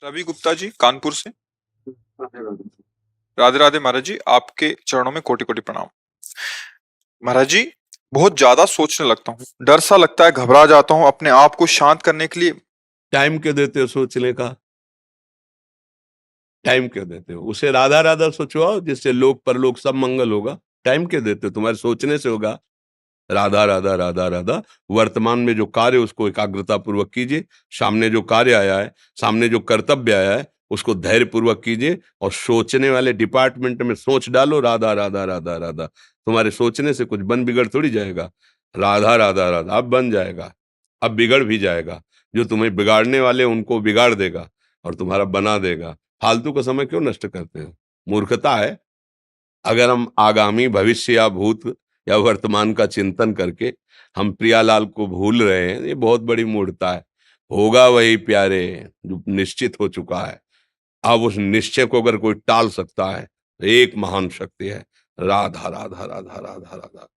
रवि गुप्ता जी कानपुर से। राधे राधे महाराज जी, आपके चरणों में कोटि कोटि प्रणाम। महाराज जी, बहुत ज्यादा सोचने लगता हूँ, डर सा लगता है, घबरा जाता हूँ। अपने आप को शांत करने के लिए टाइम क्यों देते हो सोचने का? टाइम क्यों देते हो? उसे राधा राधा सोचवाओ, जिससे लोक परलोक सब मंगल होगा। टाइम क्यों देते हो? तुम्हारे सोचने से होगा। राधा राधा राधा राधा। वर्तमान में जो कार्य उसको एकाग्रता पूर्वक कीजिए। सामने जो कार्य आया है, सामने जो कर्तव्य आया है, उसको धैर्य पूर्वक कीजिए। और सोचने वाले डिपार्टमेंट में सोच डालो राधा राधा राधा राधा। तुम्हारे सोचने से कुछ बन बिगड़ थोड़ी जाएगा। राधा राधा राधा अब बन जाएगा, अब बिगड़ भी जाएगा। जो तुम्हें बिगाड़ने वाले उनको बिगाड़ देगा और तुम्हारा बना देगा। फालतू का समय क्यों नष्ट करते हो? मूर्खता है। अगर हम आगामी भविष्य या भूत या वर्तमान का चिंतन करके हम प्रियालाल को भूल रहे हैं, ये बहुत बड़ी मूर्खता है। होगा वही प्यारे जो निश्चित हो चुका है। अब उस निश्चय को अगर कोई टाल सकता है तो एक महान शक्ति है, राधा राधा राधा राधा राधा।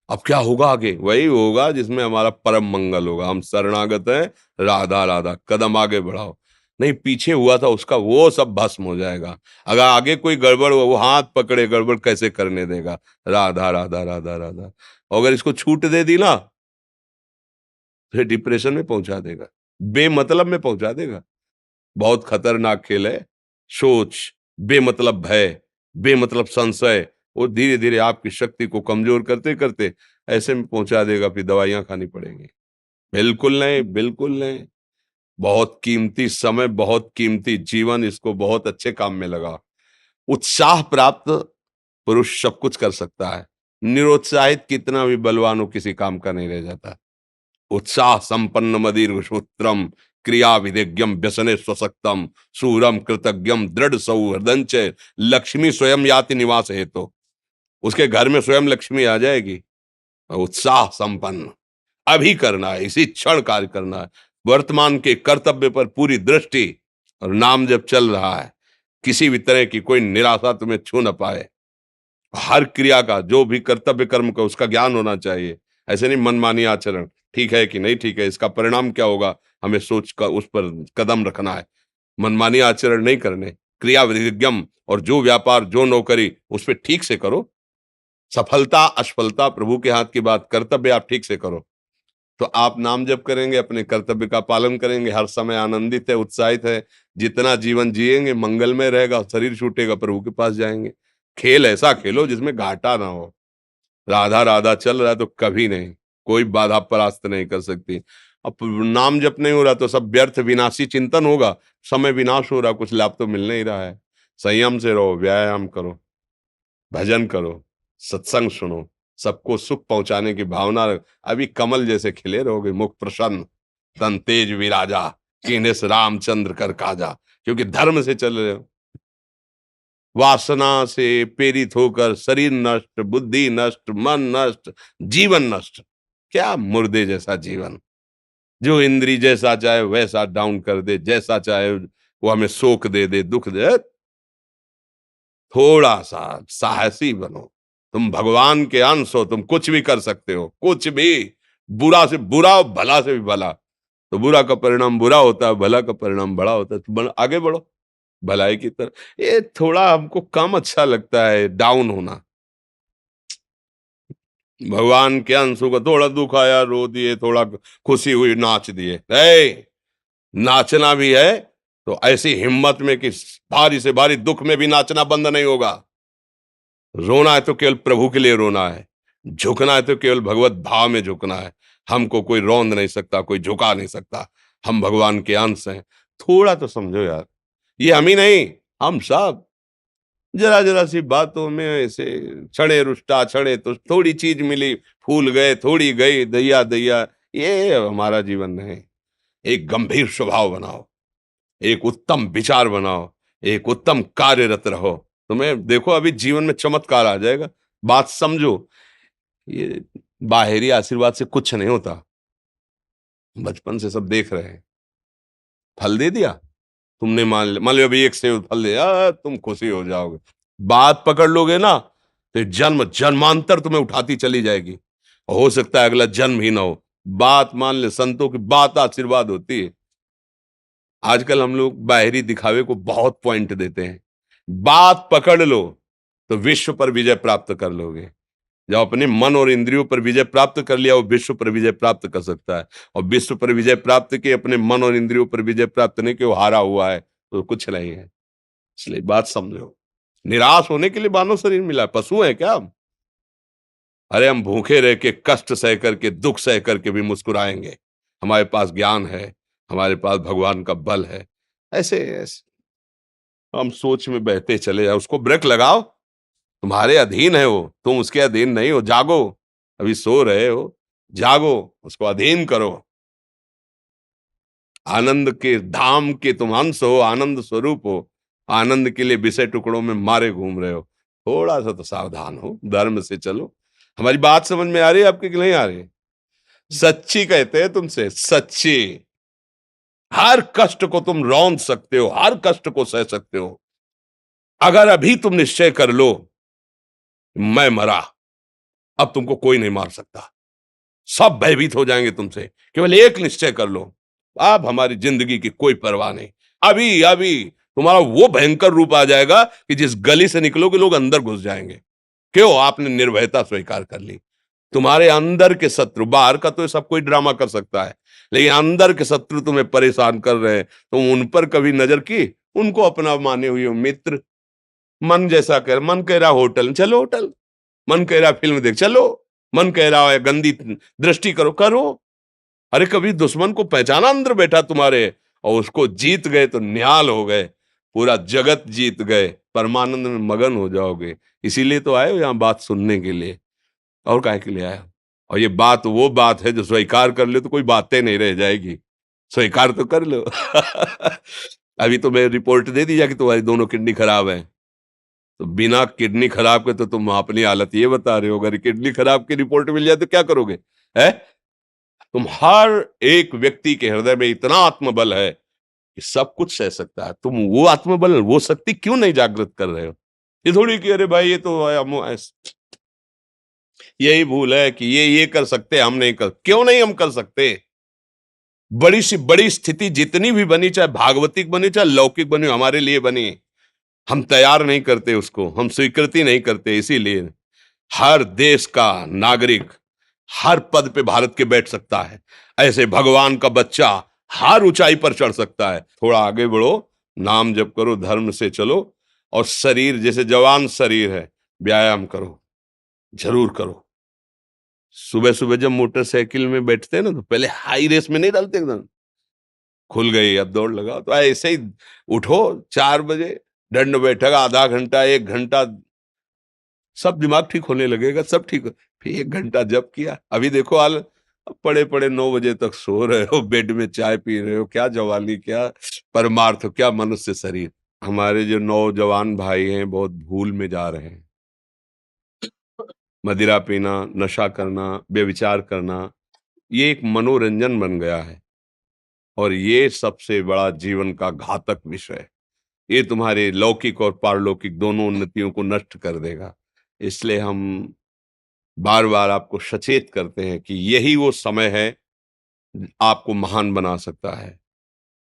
अब क्या होगा आगे? वही होगा जिसमें हमारा परम मंगल होगा। हम शरणागत हैं, राधा राधा। कदम आगे बढ़ाओ। नहीं, पीछे हुआ था उसका वो सब भस्म हो जाएगा। अगर आगे कोई गड़बड़ हुआ, वो हाथ पकड़े गड़बड़ कैसे करने देगा? राधा राधा राधा राधा। और अगर इसको छूट दे दी ना, फिर डिप्रेशन में पहुंचा देगा, बेमतलब में पहुंचा देगा। बहुत खतरनाक खेल है। सोच, बेमतलब भय, बेमतलब संशय, वो धीरे धीरे आपकी शक्ति को कमजोर करते करते ऐसे में पहुंचा देगा, फिर दवाइयां खानी पड़ेंगी। बिल्कुल नहीं, बिल्कुल नहीं। बहुत कीमती समय, बहुत कीमती जीवन, इसको बहुत अच्छे काम में लगा। उत्साह प्राप्त पुरुष सब कुछ कर सकता है। निरुत्साहित कितना भी बलवान हो, किसी काम का नहीं रह जाता। उत्साह संपन्न मदीर्घ सूत्रम, क्रिया विधिज्ञम व्यसने स्वसक्तम, सूरम कृतज्ञम दृढ़ सौहृदंच, लक्ष्मी स्वयं याति निवास हेतु। उसके घर में स्वयं लक्ष्मी आ जाएगी। उत्साह संपन्न अभी करना है, इसी क्षण कार्य करना है। वर्तमान के कर्तव्य पर पूरी दृष्टि, और नाम जब चल रहा है, किसी भी तरह की कोई निराशा तुम्हें छू न पाए। हर क्रिया का, जो भी कर्तव्य कर्म का, उसका ज्ञान होना चाहिए। ऐसे नहीं मनमानी आचरण, ठीक है कि नहीं ठीक है, इसका परिणाम क्या होगा, हमें सोच कर उस पर कदम रखना है। मनमानी आचरण नहीं करने। क्रिया विधिज्ञम, और जो व्यापार जो नौकरी उस पर ठीक से करो। सफलता असफलता प्रभु के हाथ की बात, कर्तव्य आप ठीक से करो तो आप नाम जप करेंगे, अपने कर्तव्य का पालन करेंगे, हर समय आनंदित है, उत्साहित है। जितना जीवन जिएंगे मंगलमय रहेगा। शरीर छूटेगा, प्रभु के पास जाएंगे। खेल ऐसा खेलो जिसमें घाटा ना हो। राधा राधा चल रहा है तो कभी नहीं, कोई बाधा परास्त नहीं कर सकती। अब नाम जप नहीं हो रहा तो सब व्यर्थ विनाशी चिंतन होगा। समय विनाश हो रहा, कुछ लाभ तो मिल नहीं रहा है। संयम से रहो, व्यायाम करो, भजन करो, सत्संग सुनो, सबको सुख पहुंचाने की भावना रख। अभी कमल जैसे खिले रहोगे, मुख प्रसन्न, तन तेज विराजा, कीन्हे से रामचंद्र कर काजा। क्योंकि धर्म से चल रहे हो। वासना से प्रेरित होकर शरीर नष्ट, बुद्धि नष्ट, मन नष्ट, जीवन नष्ट। क्या मुर्दे जैसा जीवन, जो इंद्री जैसा चाहे वैसा डाउन कर दे, जैसा चाहे वो हमें शोक दे दे, दुख दे। थोड़ा सा साहसी बनो। तुम भगवान के अंश हो, तुम कुछ भी कर सकते हो, कुछ भी। बुरा से बुरा और भला से भी भला। तो बुरा का परिणाम बुरा होता है, भला का परिणाम बड़ा होता है। तो आगे बढ़ो भलाई की तरफ। ये थोड़ा हमको कम अच्छा लगता है डाउन होना। भगवान के अंश को थोड़ा दुख आया रो दिए, थोड़ा खुशी हुई नाच दिए। नाचना भी है तो ऐसी हिम्मत में कि भारी से भारी दुख में भी नाचना बंद नहीं होगा। रोना है तो केवल प्रभु के लिए रोना है। झुकना है तो केवल भगवत भाव में झुकना है। हमको कोई रौंद नहीं सकता, कोई झुका नहीं सकता। हम भगवान के अंश हैं। थोड़ा तो समझो यार, ये हम ही नहीं, हम सब। जरा जरा सी बातों में ऐसे क्षणे रुष्टा क्षणे तो थोड़ी चीज मिली, फूल गए, थोड़ी गई, दैया दैया। ये हमारा जीवन नहीं। एक गंभीर स्वभाव बनाओ, एक उत्तम विचार बनाओ, एक उत्तम कार्यरत रहो। तुम्हें देखो अभी जीवन में चमत्कार आ जाएगा। बात समझो। ये बाहरी आशीर्वाद से कुछ नहीं होता। बचपन से सब देख रहे हैं। फल दे दिया तुमने, मान लो अभी एक सेब फल दिया, तुम खुशी हो जाओगे। बात पकड़ लोगे ना तो जन्म जन्मांतर तुम्हें उठाती चली जाएगी। हो सकता है अगला जन्म ही ना हो। बात मान ले, संतों की बात आशीर्वाद होती है। आजकल हम लोग बाहरी दिखावे को बहुत पॉइंट देते हैं। बात पकड़ लो तो विश्व पर विजय प्राप्त कर लोगे। जब अपने मन और इंद्रियों पर विजय प्राप्त कर लिया, वो विश्व पर विजय प्राप्त कर सकता है। और विश्व पर विजय प्राप्त किए, अपने मन और इंद्रियों पर विजय प्राप्त नहीं कि वो हारा हुआ है, तो कुछ नहीं है। इसलिए बात समझो, निराश होने के लिए मानव शरीर मिला, पशु है क्या हम? अरे हम भूखे रह के, कष्ट सह करके, दुख सह करके भी मुस्कुराएंगे। हमारे पास ज्ञान है, हमारे पास भगवान का बल है। ऐसे ऐसे हम सोच में बहते चले जाओ, उसको ब्रेक लगाओ। तुम्हारे अधीन है वो, तुम उसके अधीन नहीं हो। जागो, अभी सो रहे हो, जागो, उसको अधीन करो। आनंद के धाम के तुम अंश हो, आनंद स्वरूप हो। आनंद के लिए विषय टुकड़ों में मारे घूम रहे हो। थोड़ा सा तो सावधान हो, धर्म से चलो। हमारी बात समझ में आ रही है आपकी कि नहीं आ रही? सच्ची कहते हैं तुमसे, सच्ची। हर कष्ट को तुम रौंद सकते हो, हर कष्ट को सह सकते हो, अगर अभी तुम निश्चय कर लो मैं मरा, अब तुमको कोई नहीं मार सकता। सब भयभीत हो जाएंगे तुमसे। केवल एक निश्चय कर लो, अब हमारी जिंदगी की कोई परवाह नहीं। अभी अभी तुम्हारा वो भयंकर रूप आ जाएगा कि जिस गली से निकलोगे लोग अंदर घुस जाएंगे। क्यों? आपने निर्भयता स्वीकार कर ली। तुम्हारे अंदर के शत्रु, बाहर का तो सब कोई ड्रामा कर सकता है, लेकिन अंदर के शत्रु तुम्हें परेशान कर रहे हैं, तुम उन पर कभी नजर की? उनको अपना माने हुए हो मित्र। मन जैसा कर, मन कह रहा होटल चलो होटल, मन कह रहा फिल्म देख चलो, मन कह रहा है गंदी दृष्टि करो करो। अरे कभी दुश्मन को पहचाना अंदर बैठा तुम्हारे, और उसको जीत गए तो निहाल हो गए, पूरा जगत जीत गए, परमानंद में मगन हो जाओगे। इसीलिए तो आए हो यहाँ बात सुनने के लिए, और काहे के लिए आए हो? और ये बात वो बात है जो स्वीकार कर ले तो कोई बातें नहीं रह जाएगी। स्वीकार तो कर लो। अभी तो मैं रिपोर्ट दे दी जा कि तुम्हारी दोनों किडनी खराब है, तो बिना किडनी खराब के तो तुम अपनी हालत ये बता रहे हो, अगर किडनी खराब की रिपोर्ट मिल जाए तो क्या करोगे? है? तुम हर एक व्यक्ति के हृदय में इतना आत्मबल है कि सब कुछ सह सकता है। तुम वो आत्मबल, वो शक्ति क्यों नहीं जागृत कर रहे हो? ये थोड़ी कि अरे भाई ये तो यही भूल है कि ये कर सकते हैं, हम नहीं कर। क्यों नहीं हम कर सकते? बड़ी सी बड़ी स्थिति जितनी भी बनी, चाहे भागवतिक बनी चाहे लौकिक बनी, हमारे लिए बनी, हम तैयार नहीं करते उसको, हम स्वीकृति नहीं करते। इसीलिए हर देश का नागरिक हर पद पे भारत के बैठ सकता है, ऐसे भगवान का बच्चा हर ऊंचाई पर चढ़ सकता है। थोड़ा आगे बढ़ो, नाम जप करो, धर्म से चलो, और शरीर जैसे जवान शरीर है, व्यायाम करो, जरूर करो। सुबह सुबह जब मोटरसाइकिल में बैठते हैं ना, तो पहले हाई रेस में नहीं डालते, एकदम खुल गई अब दौड़ लगाओ, तो ऐसे ही उठो 4 बजे, दंड बैठक आधा घंटा 1 घंटा, सब दिमाग ठीक होने लगेगा, सब ठीक हो। फिर 1 घंटा जब किया, अभी देखो हाल, पड़े पड़े 9 बजे तक सो रहे हो, बेड में चाय पी रहे हो। क्या जवानी, क्या परमार्थ, क्या मनुष्य शरीर। हमारे जो नौजवान भाई हैं बहुत भूल में जा रहे हैं। मदिरा पीना, नशा करना, व्यभिचार करना, ये एक मनोरंजन बन गया है, और ये सबसे बड़ा जीवन का घातक विषय है। ये तुम्हारे लौकिक और पारलौकिक दोनों उन्नतियों को नष्ट कर देगा। इसलिए हम बार बार आपको सचेत करते हैं कि यही वो समय है आपको महान बना सकता है।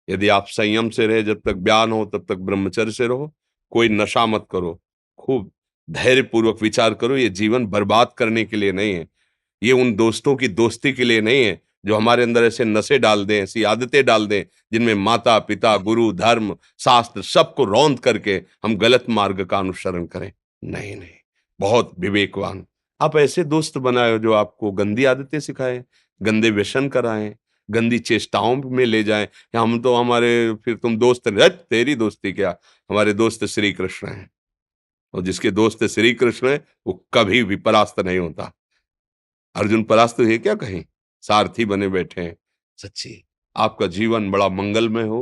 यदि आप संयम से रहे, जब तक ज्ञान हो तब तक ब्रह्मचर्य से रहो, कोई नशा मत करो, खूब धैर्य पूर्वक विचार करो। ये जीवन बर्बाद करने के लिए नहीं है, ये उन दोस्तों की दोस्ती के लिए नहीं है जो हमारे अंदर ऐसे नशे डाल दें, ऐसी आदतें डाल दें जिनमें माता पिता, गुरु, धर्म, शास्त्र सबको रौंद करके हम गलत मार्ग का अनुसरण करें। नहीं नहीं, बहुत विवेकवान। आप ऐसे दोस्त बनाए जो आपको गंदी आदतें सिखाएं, गंदे व्यसन कराएं, गंदी चेष्टाओं में ले जाएं, कि हम तो हमारे, फिर तुम दोस्त नहीं। तेरी दोस्ती क्या, हमारे दोस्त श्री कृष्ण हैं, और जिसके दोस्त श्री कृष्ण है वो कभी भी परास्त नहीं होता। अर्जुन परास्त हुए क्या कहीं? सारथी बने बैठे हैं। सच्ची आपका जीवन बड़ा मंगलमय हो।